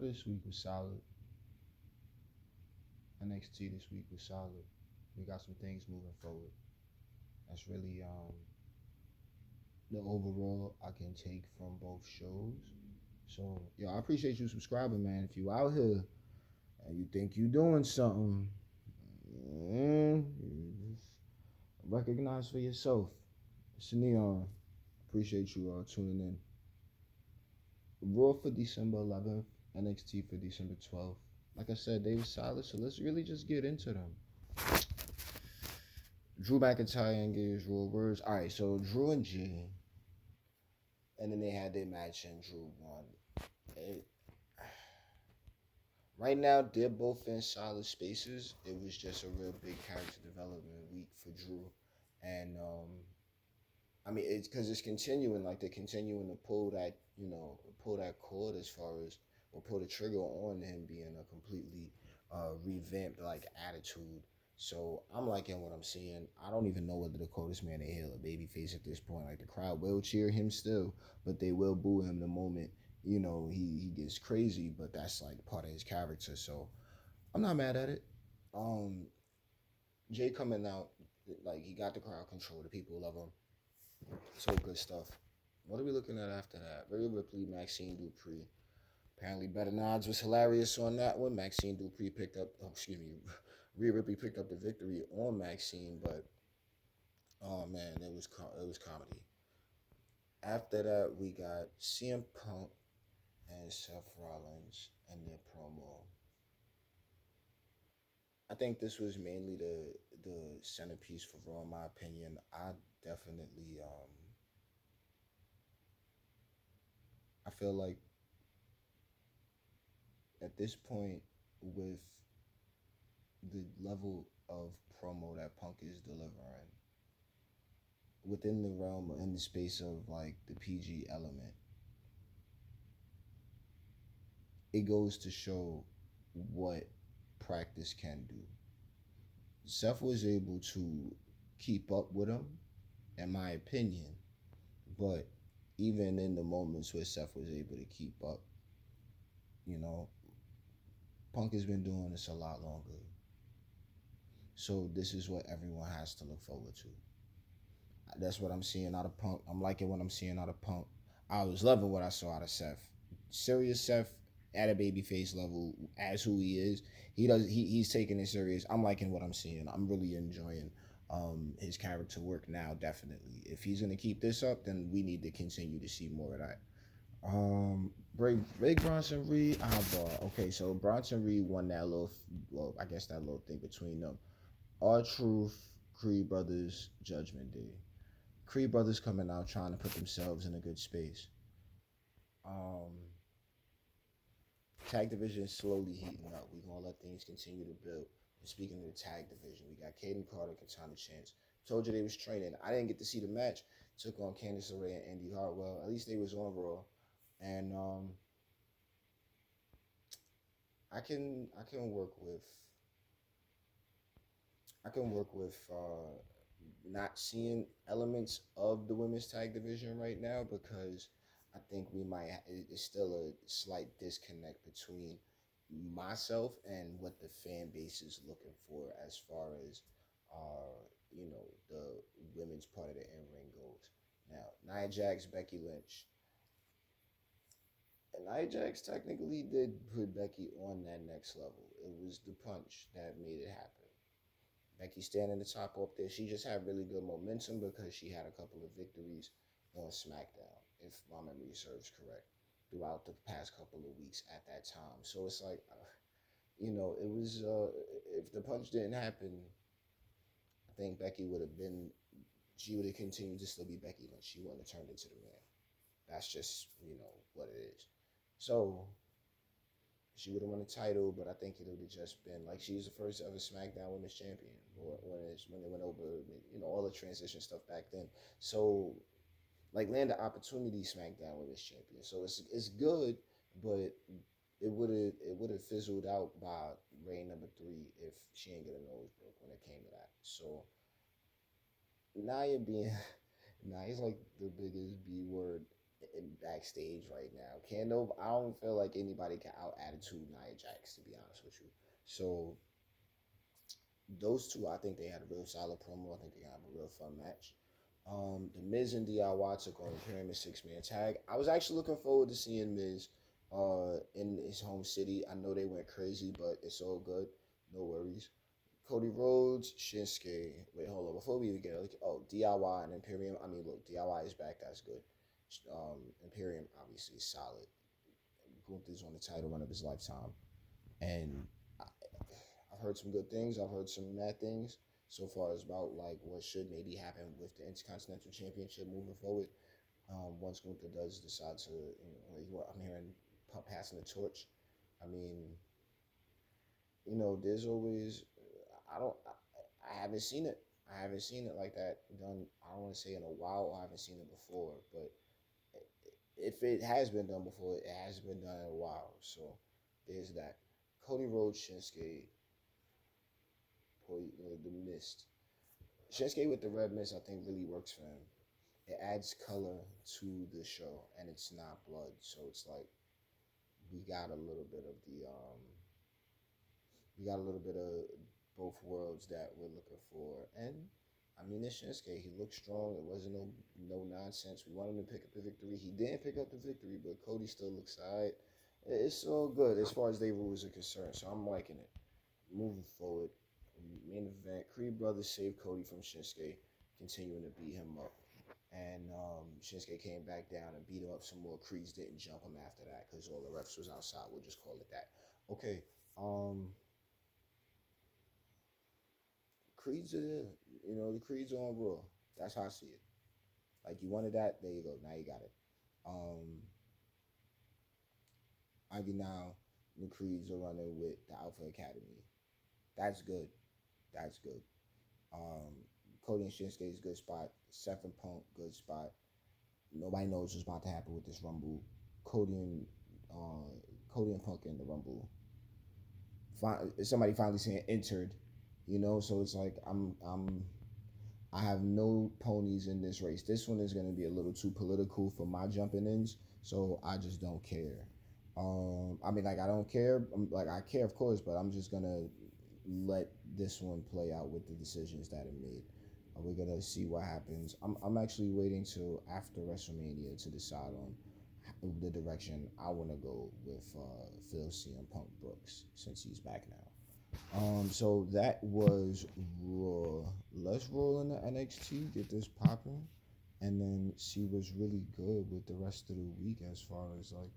this week was solid. NXT this week was solid. We got some things moving forward. That's really the overall I can take from both shows. So yeah, I appreciate you subscribing, man. If you out here and you think you doing something, man, recognize for yourself. It's Neon. Appreciate you tuning in. Raw for December 11th, NXT for December 12th. Like I said, they were solid, so let's really just get into them. Drew McIntyre engaged Raw words. All right, so Drew and Jay, and then they had their match, and Drew won. It, right now, they're both in solid spaces. It was just a real big character development week for Drew, and I mean, it's because it's continuing. Like they're continuing to pull that, pull that cord as far as or pull the trigger on him being a completely revamped like attitude. So I'm liking what I'm seeing. I don't even know whether to call this man a heel or babyface at this point. Like the crowd will cheer him still, but they will boo him the moment he gets crazy. But that's like part of his character. So I'm not mad at it. Um, Jay coming out like he got the crowd control. The people love him. So good stuff. What are we looking at after that? Rhea Ripley, Maxine Dupree. Apparently, Better Nods was hilarious on that one. Maxine Dupree picked up, Rhea Ripley picked up the victory on Maxine, but oh man, it was comedy. After that, we got CM Punk and Seth Rollins and their promo. I think this was mainly the centerpiece for Raw, in my opinion. I definitely I feel like at this point with the level of promo that Punk is delivering within the realm in the space of like the PG element, it goes to show what practice can do. Seth was able to keep up with him, in my opinion, but even in the moments where Seth was able to keep up, you know, Punk has been doing this a lot longer. So this is what everyone has to look forward to. That's what I'm seeing out of Punk. I'm liking what I'm seeing out of Punk. I was loving what I saw out of Seth. Serious Seth at a babyface level as who he is. He's taking it serious. I'm liking what I'm seeing. I'm really enjoying his character work now, definitely. If he's gonna keep this up, then we need to continue to see more of that. Break Bronson Reed. Okay, so Bronson Reed won that I guess that little thing between them. R-Truth, Creed Brothers, Judgment Day. Creed Brothers coming out trying to put themselves in a good space. Um, Tag division is slowly heating up. We're gonna let things continue to build. And speaking of the tag division, we got Caden Carter, Katana Chance. Told you they was training. I didn't get to see the match. Took on Candice LeRae and Andy Hartwell. At least they was on Raw, and I can work with not seeing elements of the women's tag division right now because I think it's still a slight disconnect between myself and what the fan base is looking for as far as the women's part of the in ring goes. Now, Nia Jax, Becky Lynch. And Nia Jax technically did put Becky on that next level. It was the punch that made it happen. Becky standing the top up there. She just had really good momentum because she had a couple of victories on SmackDown, if my memory serves correct, throughout the past couple of weeks at that time. So it's like, it was, if the punch didn't happen, I think she would have continued to still be Becky Lynch. She wouldn't have turned into the man. That's just, what it is. So she would have won the title, but I think it would have just been like she was the first ever SmackDown Women's Champion when they went over, all the transition stuff back then. So, like, land the opportunity SmackDown Women's Champion. So it's good, but it would have fizzled out by reign number 3 if she ain't get a nose broke when it came to that. So Nia being Nia's like the biggest B word backstage right now. Can't no, I don't feel like anybody can out attitude Nia Jax, to be honest with you. So those two, I think they had a real solid promo. I think they have a real fun match. The Miz and DIY took on the Pyramid Six Man Tag. I was actually looking forward to seeing Miz in his home city. I know they went crazy, but it's all good. No worries. Cody Rhodes, Shinsuke. Wait, hold on. Before we even get like, DIY and Imperium. I mean, look, DIY is back. That's good. Imperium obviously is solid. Gunther's on the title run of his lifetime, and I, I've heard some good things. I've heard some mad things so far as about like what should maybe happen with the Intercontinental Championship moving forward. Once Gunther does decide to, I'm hearing passing the torch. I mean, there's always, I don't, I haven't seen it. I haven't seen it like that done. I don't want to say in a while. I haven't seen it before, but if it has been done before, it has been done in a while. So there's that. Cody Rhodes, Shinsuke, the mist. Shinsuke with the red mist, I think, really works for him. It adds color to the show, and it's not blood, so it's like we got a little bit of both worlds that we're looking for. And I mean, this Shinsuke, he looked strong. It wasn't no nonsense. We wanted him to pick up the victory. He didn't pick up the victory, but Cody still looks alright. It's all good as far as their rules are concerned. So I'm liking it. Moving forward, main event: Creed brothers saved Cody from Shinsuke, continuing to beat him up. And Shinsuke came back down and beat him up some more. Creeds didn't jump him after that because all the refs was outside. We'll just call it that. Okay. Creeds are there. The Creeds are on Raw. That's how I see it. Like you wanted that, there you go. Now you got it. Ivy now, the Creeds are running with the Alpha Academy. That's good. That's good. Um, Cody and Shinsuke's good spot. Seth and Punk, good spot. Nobody knows what's about to happen with this Rumble. Cody and uh, Cody and Punk in the Rumble. Somebody finally saying entered, so it's like I have no ponies in this race. This one is going to be a little too political for my jumping ins, so I just don't care. I mean, like I don't care. Like I care, of course, but I'm just gonna let this one play out with the decisions that are made. We're gonna see what happens. I'm actually waiting till after WrestleMania to decide on the direction I want to go with Phil CM Punk Brooks since he's back now. So that was Raw. Let's roll into NXT, get this popping, and then see what's really good with the rest of the week as far as like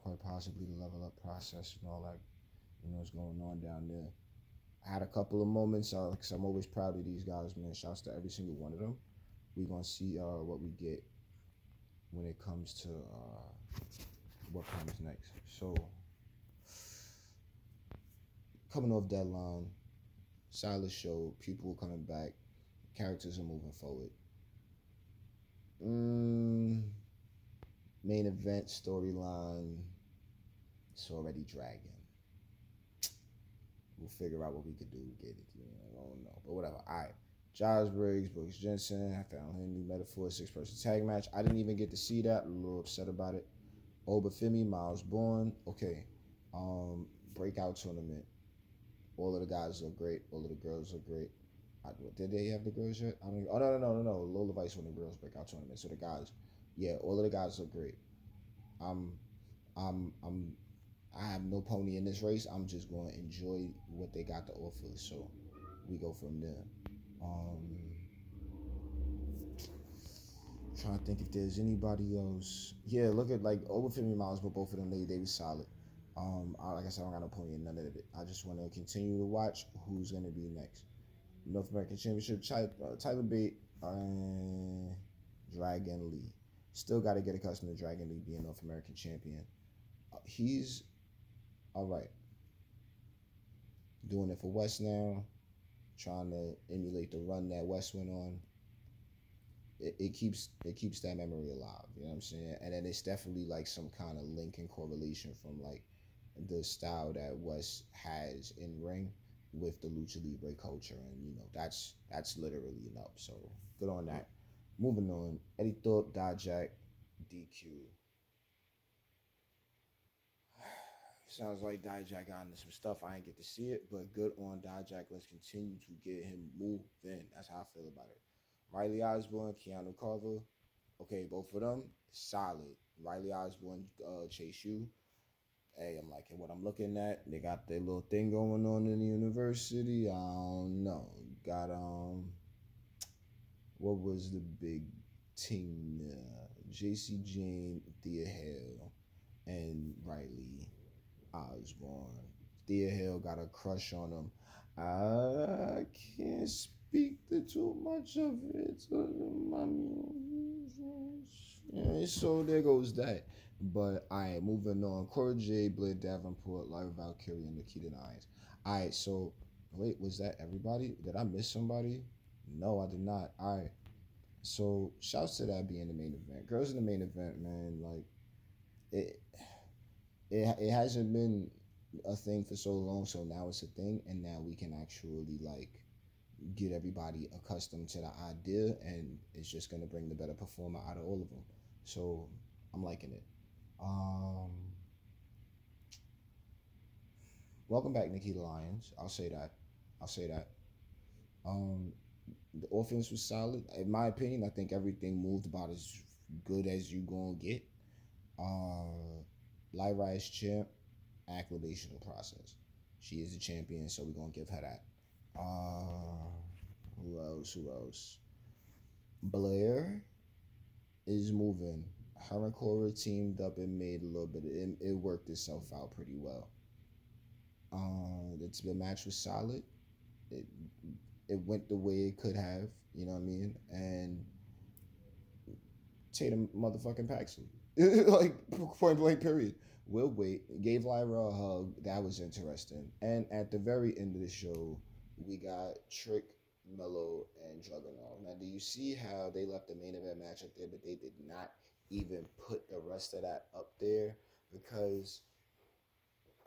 quite possibly the level up process and all that, what's going on down there. I had a couple of moments because I'm always proud of these guys, man. Shouts to every single one of them. We're gonna see what we get when it comes to what comes next. So coming off Deadline, solid show. People are coming back. Characters are moving forward. Main event storyline. It's already dragging. We'll figure out what we could do to get it. I don't know, but whatever. All right. Giles Briggs, Brooks Jensen. I found him new Metaphor 6-person tag match. I didn't even get to see that. I'm a little upset about it. Obafemi, Miles Bourne. Okay. Breakout tournament. All of the guys look great. All of the girls look great. Did they have the girls yet? I don't. Oh no. Lola Vice won the girls breakout tournament. So the guys, yeah, all of the guys look great. I'm I have no pony in this race. I'm just going to enjoy what they got to offer. So we go from there. Trying to think if there's anybody else. Yeah, look at like over 50 miles, but both of them they were solid. Like I said, I don't got no pony in none of it. I just want to continue to watch who's going to be next. North American Championship, Tyler Bate and Dragon Lee. Still got to get accustomed to Dragon Lee being North American champion. He's all right. Doing it for West now, trying to emulate the run that West went on. It keeps that memory alive. You know what I'm saying? And then it's definitely like some kind of link and correlation from like the style that West has in ring with the lucha libre culture, and that's literally enough. So good on that. Moving on, Eddie Thorpe, Dijak, DQ. Sounds like Dijak got into some stuff. I ain't get to see it, but good on Dijak. Let's continue to get him moving. That's how I feel about it. Riley Osborne, Keanu Carver. Okay, both of them, solid. Riley Osborne, Chase U. Hey, I'm liking what I'm looking at. They got their little thing going on in the university. I don't know. Got what was the big team? JC Jane, Thea Hale, and Riley Osborne. Thea Hale got a crush on him. I can't speak to too much of it. So there goes that. But all right, moving on. Cora J, Blair Davenport, Lyra Valkyrie, and Nikita Nines. All right, so wait, was that everybody? Did I miss somebody? No, I did not. All right. So shouts to that being the main event. Girls in the main event, man. Like it, it hasn't been a thing for so long, so now it's a thing, and now we can actually like get everybody accustomed to the idea, and it's just gonna bring the better performer out of all of them. So I'm liking it. Um, Welcome back, Nikita Lyons. I'll say that. I'll say that. Um, the offense was solid. In my opinion, I think everything moved about as good as you gonna get. Uh, Lyra is champ, acclimational process. She is the champion, so we're gonna give her that. Who else? Who else? Blair is moving. Her and Cora teamed up and made a little bit. It worked itself out pretty well. The match was solid. It it went the way it could have. You know what I mean? And Tatum motherfucking Paxley. Like point blank period. We'll wait. Gave Lyra a hug. That was interesting. And at the very end of the show, we got Trick, Mello, and Dragunov. Now, do you see how they left the main event match up there, but they did not even put the rest of that up there? Because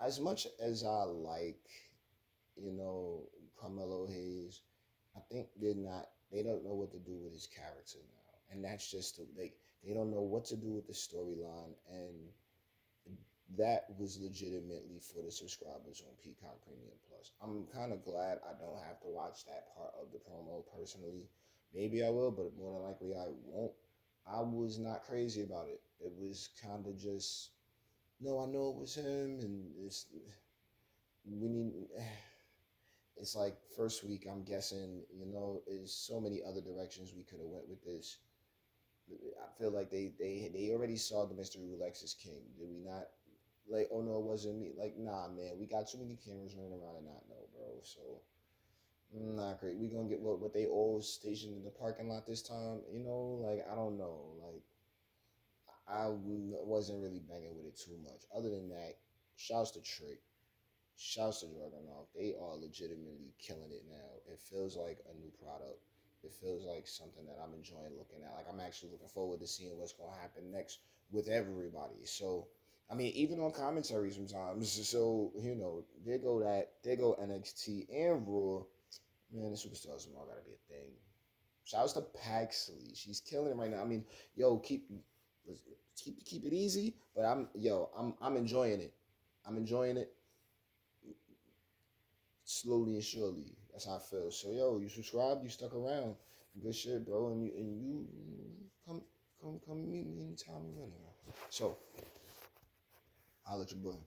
as much as I like, you know, Carmelo Hayes, I think they don't know what to do with his character now. And that's just they don't know what to do with the storyline, and that was legitimately for the subscribers on Peacock Premium Plus. I'm kind of glad I don't have to watch that part of the promo personally. Maybe I will, but more than likely I won't. I was not crazy about it. It was kind of just, no, I know it was him, and we need. It's like first week. I'm guessing, there's so many other directions we could have went with this. I feel like they already saw the Mr. Lexus King. Did we not? Like, oh no, it wasn't me. Like, nah, man, we got too many cameras running around and not know, bro. So, not great. We gonna get what they all stationed in the parking lot this time. Like I don't know. Like I wasn't really banging with it too much. Other than that, shouts to Trick, shouts to Dragunov. They are legitimately killing it now. It feels like a new product. It feels like something that I'm enjoying looking at. Like I'm actually looking forward to seeing what's gonna happen next with everybody. So I mean, even on commentary sometimes. So there go NXT and Raw. Man, the superstars are all gotta be a thing. Shouts to Paxley. She's killing it right now. I mean, yo, keep it easy. But I'm enjoying it. I'm enjoying it slowly and surely. That's how I feel. So you subscribed, you stuck around. Good shit, bro. And you come meet me anytime you're ready. So I'll let you boy.